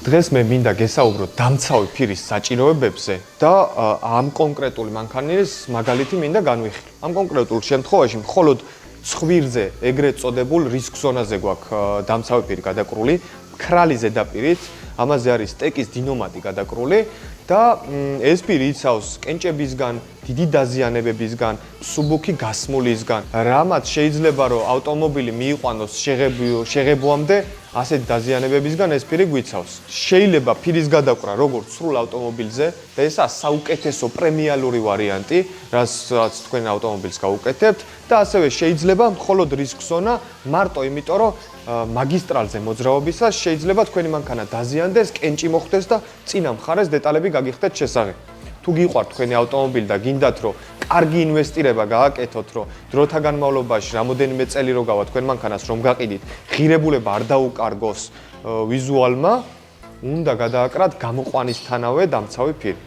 დღეს მე მინდა გესაუბროთ დამცავი ფირის საჭიროებებზე და ამ კონკრეტული მანქანის მაგალითი მინდა განვიხილო. ამ კონკრეტულ შემთხვევაში მხოლოდ ცხვირზე, ეგრეთ წოდებულ რისკ ზონაზე გვაქვს დამცავი ფირი გადაკრული, ქრალი ზედაპირით, ამაზე არის სტეკის დინომატი გადაკრული და ეს ფირი იცავს კენჭებისგან, დიდი დაზიანებებისგან, მსუბუქი გასმულისგან, რამაც შეიძლება რომ ავტომობილი მიიყვანოს შეღებვამდე ასეთ დაზიანებებისგან ეს ფირი გვიცავს. შეიძლება ფირის გადაკრა როგორც სრულ ავტომობილზე და ესაა საუკეთესო პრემიალური ვარიანტი, რაც თქვენ ავტომობილს გაუკეთებთ და ასევე შეიძლება მხოლოდ რისკ ზონა მარტო იმიტომ რომ მაგისტრალზე მოძრაობისას შეიძლება თქვენი მანქანა დაზიანდეს, კენჭი მოხდეს და წინა მხარეს დეტალები გაგიხდეთ შესაღებ. თუ გიყვართ თქვენი ავტომობილი და გინდათ რომ კარგი ინვესტირება გააკეთოთ, რომ დროთა განმავლობაში რამოდენიმე წელი რო გავა თქვენ მანქანას რომ გაყიდით, ღირებულება არ დაუკარგოს ვიზუალმა, უნდა გადააკრათ გამოყვანისთანავე დამცავი ფირი.